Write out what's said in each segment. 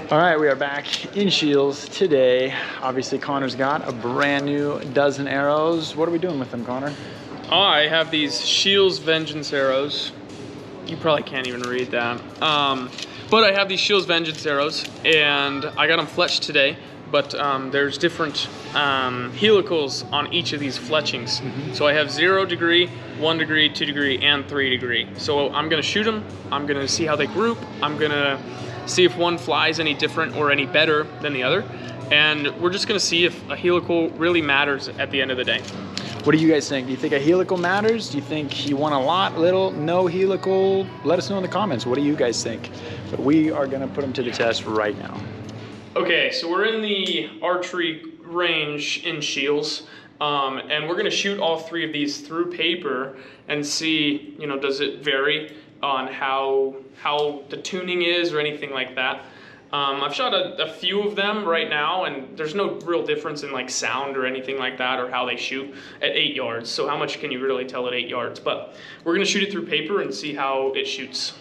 All right, we are back in Scheels today. Obviously, Connor's got a brand new dozen arrows. What are we doing with them, Connor? I have these Scheels Vengeance arrows. You probably can't even read that. But I have these Scheels Vengeance arrows, and I got them fletched today. But there's different helicals on each of these fletchings. So I have 0 degree, 1 degree, 2 degree, and 3 degree. So I'm gonna shoot them. I'm gonna see how they group. I'm gonna see if one flies any different or any better than the other. And we're just gonna see if a helical really matters at the end of the day. What do you guys think? Do you think a helical matters? Do you think you want a lot, little, no helical? Let us know in the comments. What do you guys think? But we are gonna put them to the test right now. Okay, so we're in the archery range in Scheels, and we're gonna shoot all 3 of these through paper and see, you know, does it vary on how the tuning is or anything like that. I've shot a few of them right now, and there's no real difference in like sound or anything like that, or how they shoot at 8 yards. So how much can you really tell at 8 yards? But we're gonna shoot it through paper and see how it shoots.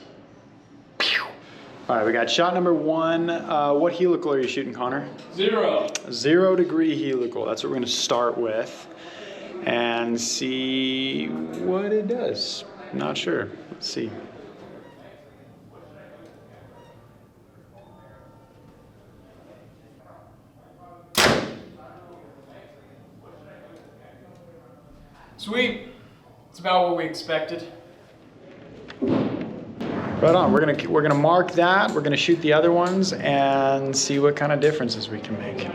All right, we got shot number 1. What helical are you shooting, Connor? 0. 0 degree helical. That's what we're gonna start with and see what it does. Not sure. Let's see. Sweet. It's about what we expected. Right on. We're gonna mark that. We're gonna shoot the other ones and see what kind of differences we can make.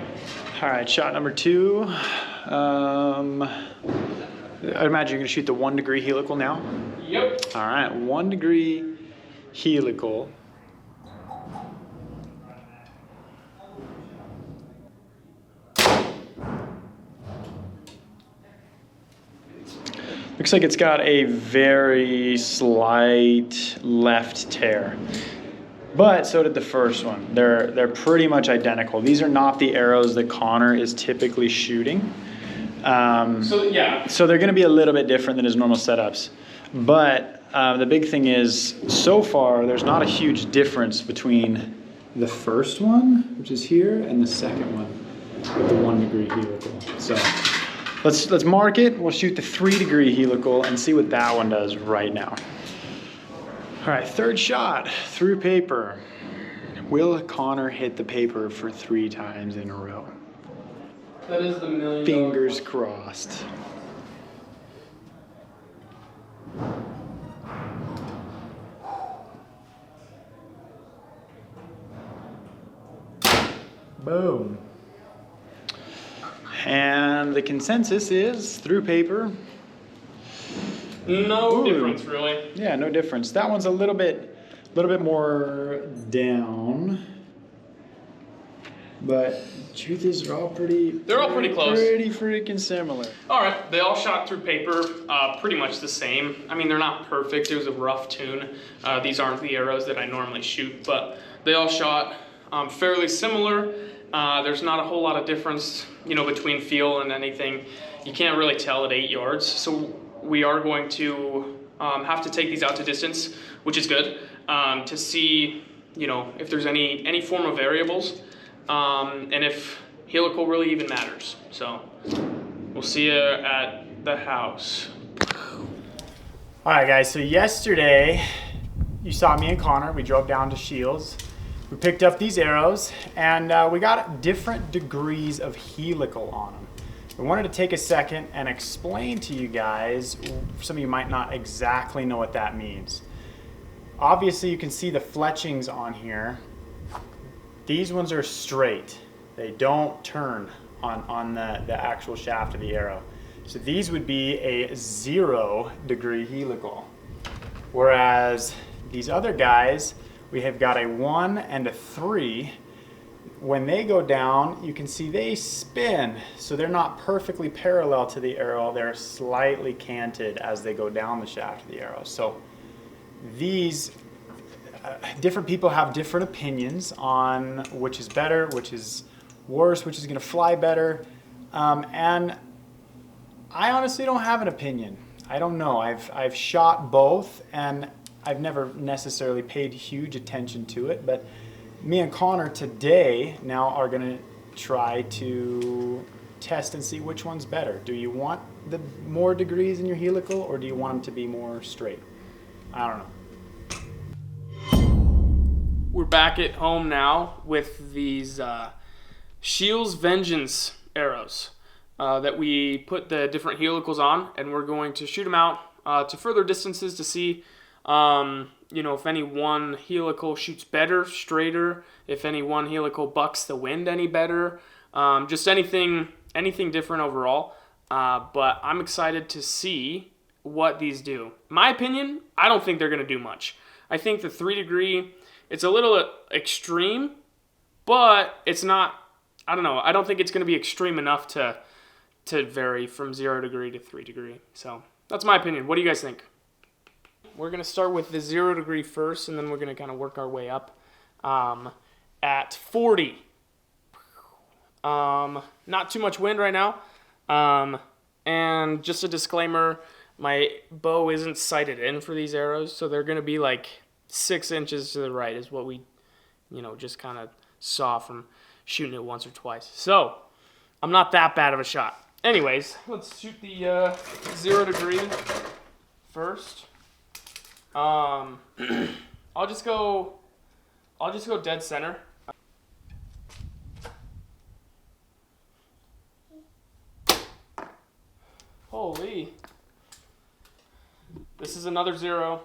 All right, shot number 2. I imagine you're gonna shoot the 1 degree helical now. Yep. All right, 1 degree helical. Looks like it's got a very slight left tear, but so did the first one. They're pretty much identical. These are not the arrows that Connor is typically shooting. So they're going to be a little bit different than his normal setups. But the big thing is, so far, there's not a huge difference between the first one, which is here, and the second one with the 1 degree helical. So let's mark it. We'll shoot the 3 degree helical and see what that one does right now. All right, 3rd shot through paper. Will Connor hit the paper for 3 times in a row? That is the $1 million. Fingers crossed. Boom. And the consensus is through paper. No difference, really. Yeah, no difference. That one's a little bit more down. But truth is, they're all pretty close. Pretty freaking similar. All right, they all shot through paper, pretty much the same. I mean, they're not perfect. It was a rough tune. These aren't the arrows that I normally shoot, but they all shot fairly similar. There's not a whole lot of difference, you know, between feel and anything. You can't really tell at 8 yards. So we are going to have to take these out to distance, which is good, to see, you know, if there's any form of variables, and if helical really even matters. So we'll see you at the house. All right, guys. So yesterday, you saw me and Connor. We drove down to Scheels. We picked up these arrows, and we got different degrees of helical on them. We wanted to take a second and explain to you guys, some of you might not exactly know what that means. Obviously, you can see the fletchings on here. These ones are straight. They don't turn on the actual shaft of the arrow. So these would be a 0 degree helical. Whereas these other guys, we have got a 1 and a 3. When they go down, you can see they spin. So they're not perfectly parallel to the arrow. They're slightly canted as they go down the shaft of the arrow. So these different people have different opinions on which is better, which is worse, which is going to fly better. And I honestly don't have an opinion. I don't know. I've shot both, and I've never necessarily paid huge attention to it, but me and Connor today now are gonna try to test and see which one's better. Do you want the more degrees in your helical, or do you want them to be more straight? I don't know. We're back at home now with these Scheels Vengeance arrows that we put the different helicals on, and we're going to shoot them out to further distances to see if any one helical shoots better, straighter, if any one helical bucks the wind any better, just anything different overall. But I'm excited to see what these do. My opinion, I don't think they're going to do much. I think the 3 degree, it's a little extreme, but it's not, I don't know, I don't think it's going to be extreme enough to vary from 0 degree to 3 degree. So that's my opinion. What do you guys think? We're going to start with the 0 degree first, and then we're going to kind of work our way up at 40. Not too much wind right now. And just a disclaimer, my bow isn't sighted in for these arrows, so they're going to be like 6 inches to the right is what we, just kind of saw from shooting it once or twice. So I'm not that bad of a shot. Anyways, let's shoot the 0 degree first. I'll just go dead center. Holy. This is another 0.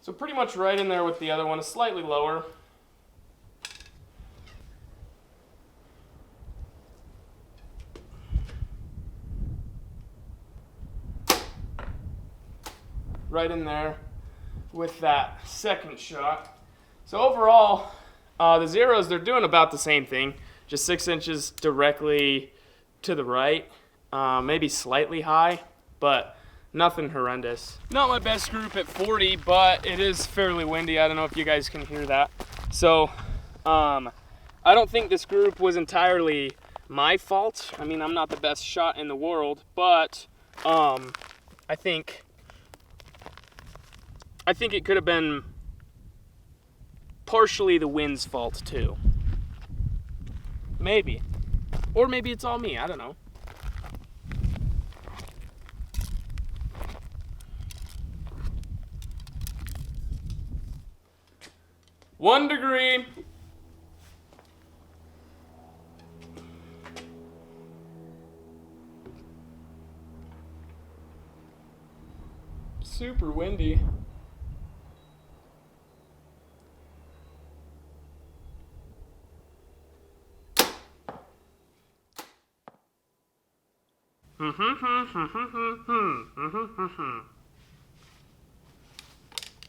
So pretty much right in there with the other one, slightly lower. Right in there with that second shot. So overall, the zeros, they're doing about the same thing, just 6 inches directly to the right, maybe slightly high, but nothing horrendous. Not my best group at 40, but it is fairly windy. I don't know if you guys can hear that. So I don't think this group was entirely my fault. I mean, I'm not the best shot in the world, but I think it could have been partially the wind's fault too. Maybe. Or maybe it's all me, I don't know. One degree. Super windy.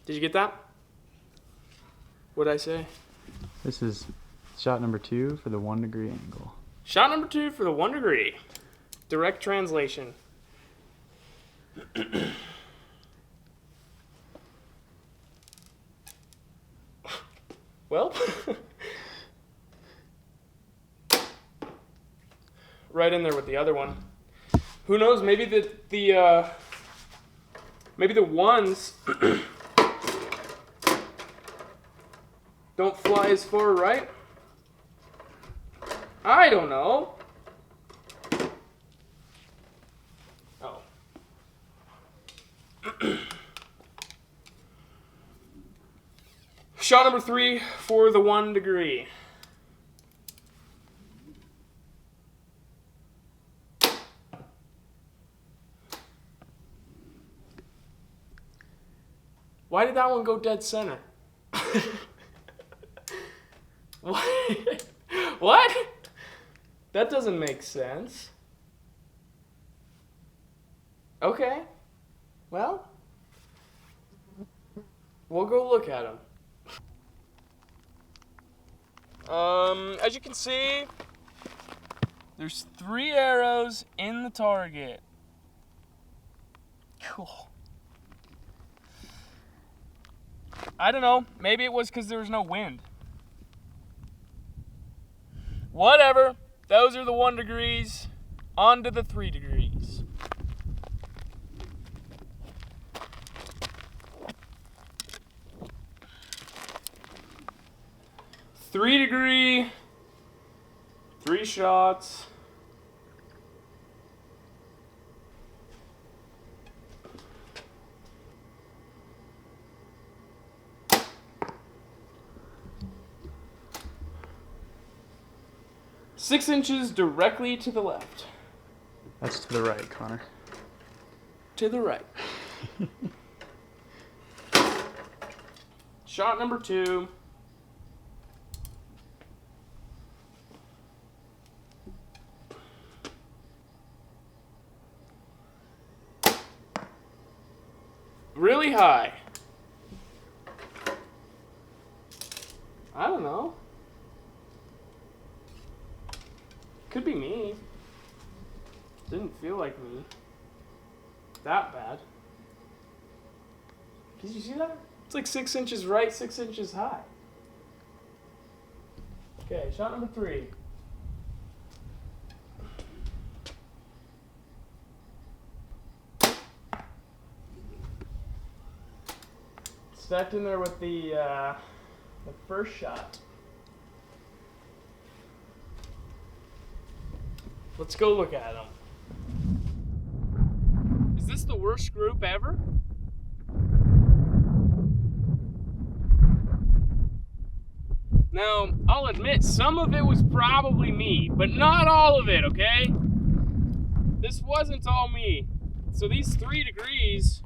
Did you get that? What'd I say? This is shot number 2 for the 1 degree angle. Shot number 2 for the 1 degree. Direct translation. Well, right in there with the other one. Who knows? Maybe the ones don't fly as far right. I don't know. Oh. Shot number 3 for the 1 degree. Why did that one go dead center? What? What? That doesn't make sense. Okay. Well, we'll go look at them. As you can see, there's 3 arrows in the target. Cool. I don't know. Maybe it was because there was no wind. Whatever. Those are the 1 degrees. On to the 3 degrees. Three degree, 3 shots. Six inches directly to the left. That's to the right, Connor. To the right. Shot number 2. Really high. I don't know. Could be me. Didn't feel like me. That bad. Did you see that? It's like 6 inches right, 6 inches high. Okay, shot number 3. Stacked in there with the first shot. Let's go look at them. Is this the worst group ever? Now, I'll admit some of it was probably me, but not all of it, okay? This wasn't all me. So these 3 degrees,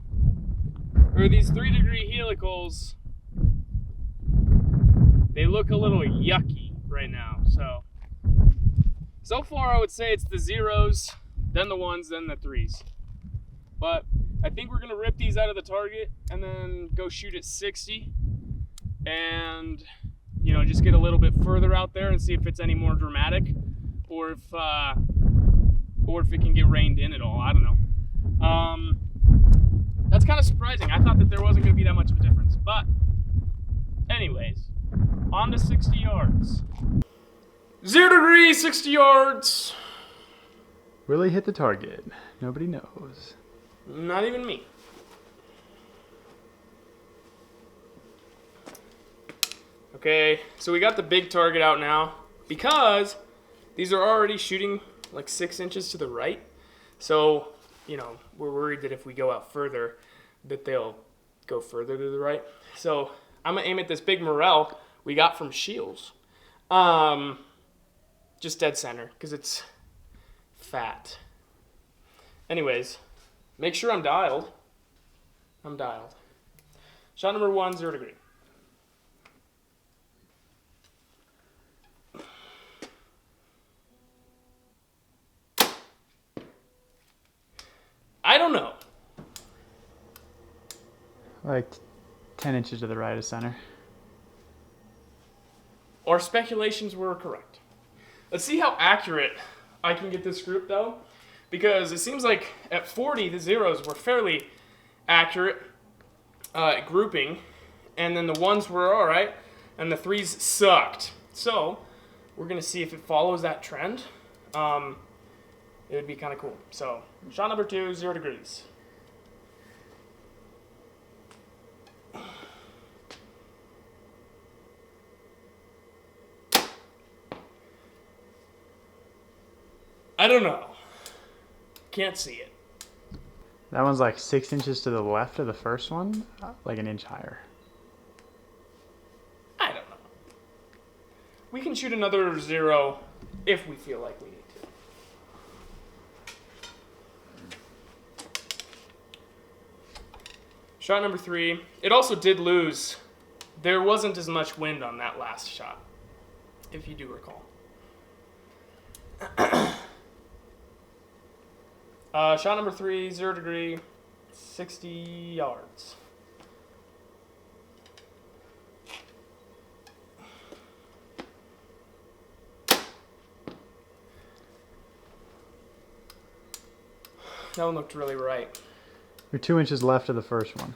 or these 3-degree helicals, they look a little yucky right now. So far I would say it's the 0s, then the 1s, then the 3s. But I think we're gonna rip these out of the target and then go shoot at 60 and, you know, just get a little bit further out there and see if it's any more dramatic or if it can get reined in at all. I don't know. That's kind of surprising. I thought that there wasn't going to be that much of a difference. But anyways, on to 60 yards. 0 degree, 60 yards. Will he hit the target? Nobody knows. Not even me. Okay, so we got the big target out now because these are already shooting like 6 inches to the right. So, you know, we're worried that if we go out further, that they'll go further to the right. So I'm gonna aim at this big morel we got from Scheels. Just dead center, because it's fat. Anyways, make sure I'm dialed. I'm dialed. Shot number 1, 0 degree. I don't know. Like 10 inches to the right of center. Our speculations were correct. Let's see how accurate I can get this group though, because it seems like at 40 the 0s were fairly accurate grouping, and then the 1s were all right, and the 3s sucked. So we're gonna see if it follows that trend. It would be kind of cool. So shot number 2, 0 degrees. I don't know. Can't see it. That one's like 6 inches to the left of the first one, like an inch higher. I don't know. We can shoot another 0 if we feel like we need to. Shot number 3. It also did lose. There wasn't as much wind on that last shot, if you do recall. Shot number 3, 0 degree, 60 yards. That one looked really right. You're 2 inches left of the first one.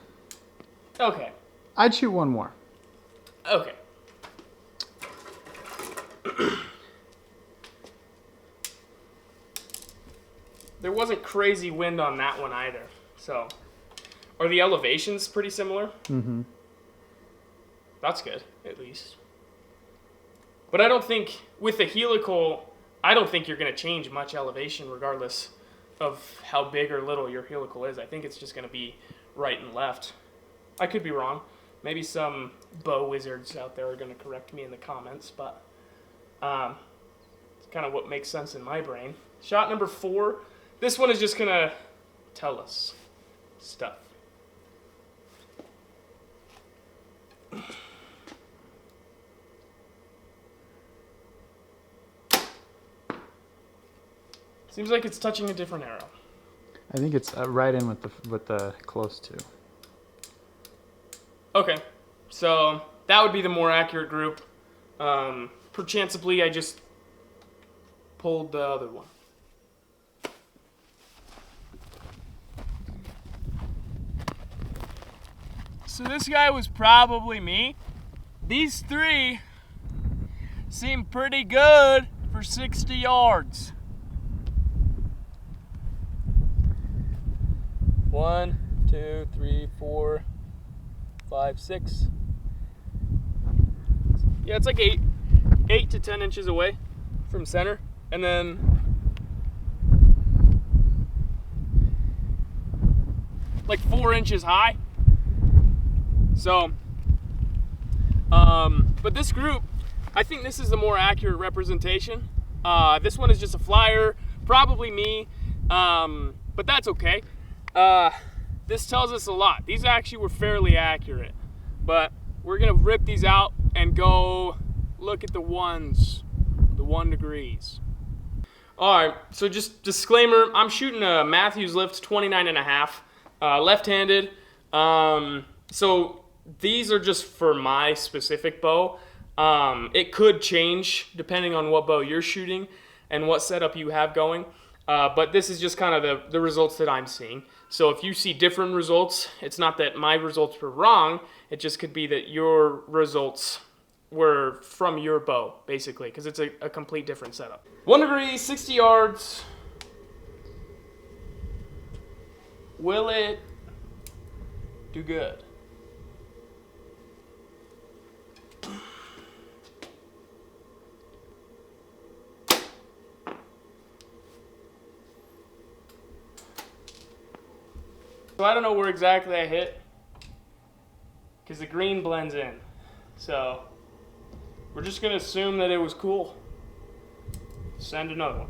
Okay. I'd shoot one more. Okay. There wasn't crazy wind on that one either. So, are the elevations pretty similar? Mm-hmm. That's good, at least. But I don't think, with the helical, I don't think you're going to change much elevation regardless of how big or little your helical is. I think it's just going to be right and left. I could be wrong. Maybe some bow wizards out there are going to correct me in the comments, but it's kind of what makes sense in my brain. Shot number 4. This one is just going to tell us stuff. Seems like it's touching a different arrow. I think it's right in with the close to. Okay, so that would be the more accurate group. Perchancedly, I just pulled the other one. So this guy was probably me. These 3 seem pretty good for 60 yards. 1, 2, 3, 4, 5, 6. Yeah, it's like 8 to 10 inches away from center, and then like 4 inches high. So, but this group, I think this is the more accurate representation. This one is just a flyer, probably me, but that's okay. This tells us a lot. These actually were fairly accurate, but we're gonna rip these out and go look at the ones, the 1 degrees. All right, so just disclaimer, I'm shooting a Matthews lift 29.5, left-handed. So these are just for my specific bow. It could change depending on what bow you're shooting and what setup you have going. But this is just kind of the results that I'm seeing. So if you see different results, it's not that my results were wrong. It just could be that your results were from your bow, basically, because it's a complete different setup. 1 degree, 60 yards. Will it do good? So I don't know where exactly I hit because the green blends in. So we're just going to assume that it was cool. Send another one.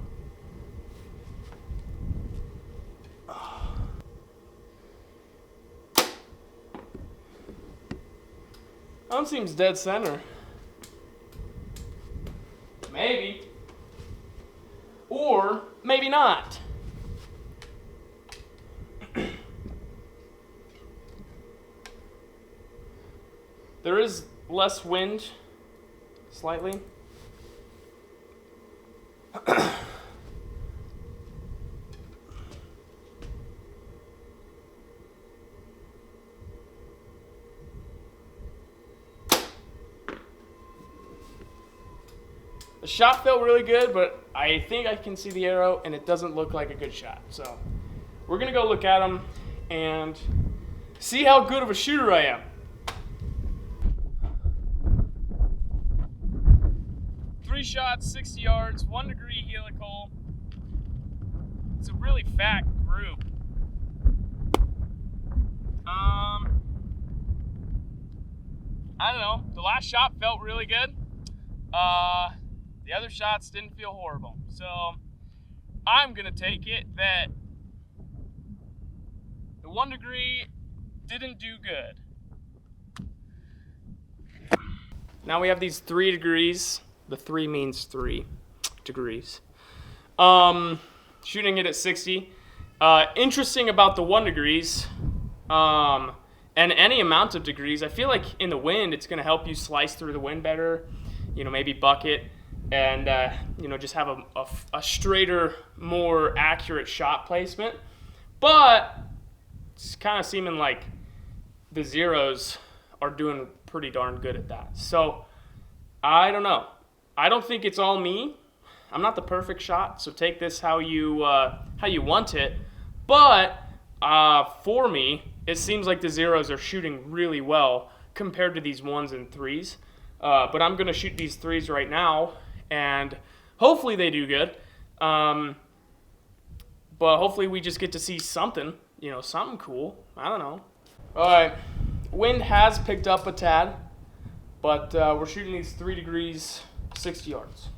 That one seems dead center. Maybe. Or maybe not. There is less wind, slightly. The shot felt really good, but I think I can see the arrow, and it doesn't look like a good shot. So we're gonna go look at them and see how good of a shooter I am. 3 shots, 60 yards, 1 degree helical. It's a really fat group. I don't know. The last shot felt really good. The other shots didn't feel horrible. So I'm gonna take it that the 1 degree didn't do good. Now we have these 3 degrees. The 3 means 3 degrees. Shooting it at 60. Interesting about the 1 degrees, and any amount of degrees, I feel like in the wind, it's going to help you slice through the wind better, maybe bucket, and, just have a straighter, more accurate shot placement. But it's kind of seeming like the zeros are doing pretty darn good at that. So I don't know. I don't think it's all me. I'm not the perfect shot, so take this how you want it. But for me, it seems like the zeros are shooting really well compared to these 1s and 3s. But I'm going to shoot these 3s right now, and hopefully they do good. But hopefully we just get to see something, something cool. I don't know. All right, wind has picked up a tad, but we're shooting these 3 degrees, 60 yards.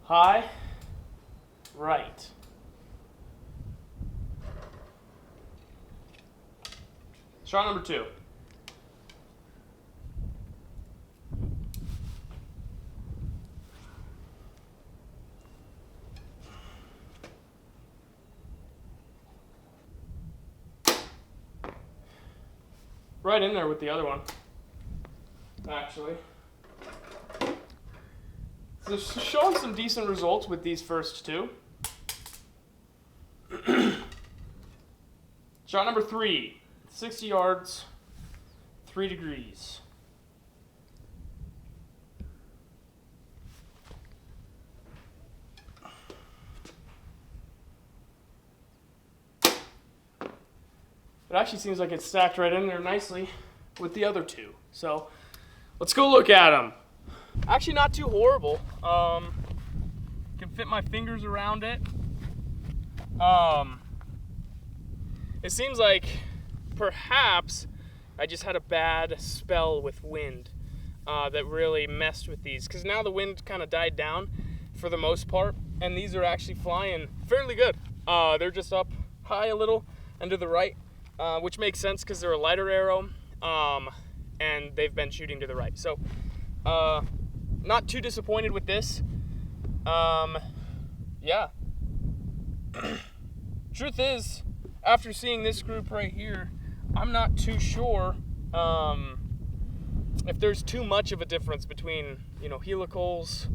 High, right. Shot number 2. Right in there with the other one, actually. So showing some decent results with these first 2. Shot number 3, 60 yards, 3 degrees. It actually seems like it's stacked right in there nicely with the other 2. So let's go look at them. Actually not too horrible. Can fit my fingers around it. It seems like perhaps I just had a bad spell with wind that really messed with these, because now the wind kind of died down for the most part, and these are actually flying fairly good. They're just up high a little and to the right, which makes sense because they're a lighter arrow, and they've been shooting to the right. So not too disappointed with this. Yeah. Truth is, after seeing this group right here, I'm not too sure if there's too much of a difference between, helicals,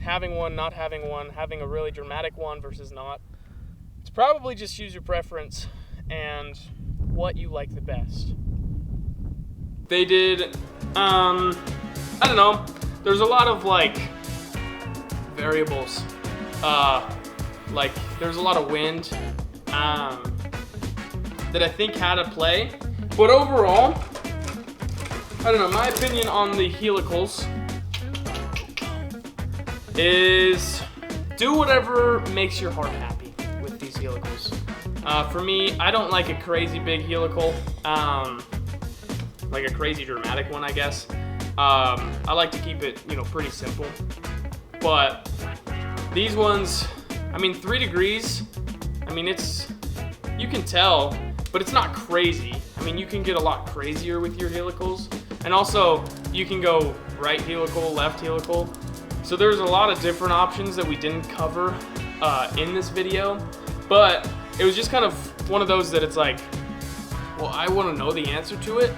having one, not having one, having a really dramatic one versus not. It's probably just use your preference and what you like the best. They did, I don't know, there's a lot of variables. There's a lot of wind that I think had a play, but overall, I don't know, my opinion on the helicals is do whatever makes your heart happy with these helicals. For me, I don't like a crazy big helical, like a crazy dramatic one, I guess. I like to keep it, pretty simple. But these ones, 3 degrees, you can tell, but it's not crazy. You can get a lot crazier with your helicals. And also, you can go right helical, left helical. So there's a lot of different options that we didn't cover in this video. But it was just kind of one of those that it's like, well, I want to know the answer to it.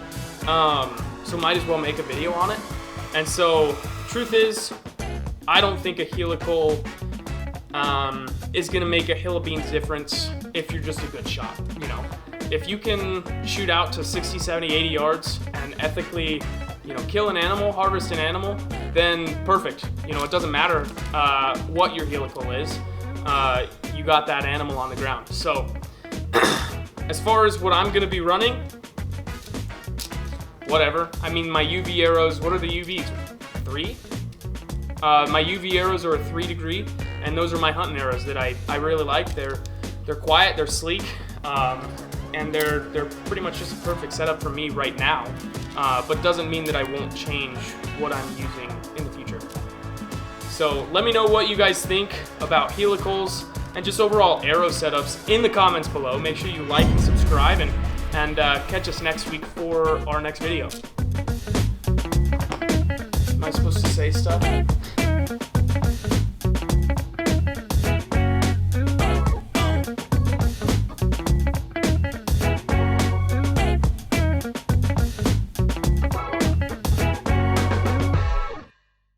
So might as well make a video on it. And so, truth is, I don't think a helical is going to make a hill of beans difference if you're just a good shot, If you can shoot out to 60, 70, 80 yards and ethically, kill an animal, harvest an animal, then perfect. It doesn't matter what your helical is. You got that animal on the ground. So, as far as what I'm going to be running, whatever. My UV arrows, what are the UVs? 3? My UV arrows are a 3 degree, and those are my hunting arrows that I really like. They're quiet, they're sleek, and they're pretty much just a perfect setup for me right now. But doesn't mean that I won't change what I'm using in the future. So let me know what you guys think about helicals and just overall arrow setups in the comments below. Make sure you like and subscribe, and catch us next week for our next video. Am I supposed to say stuff?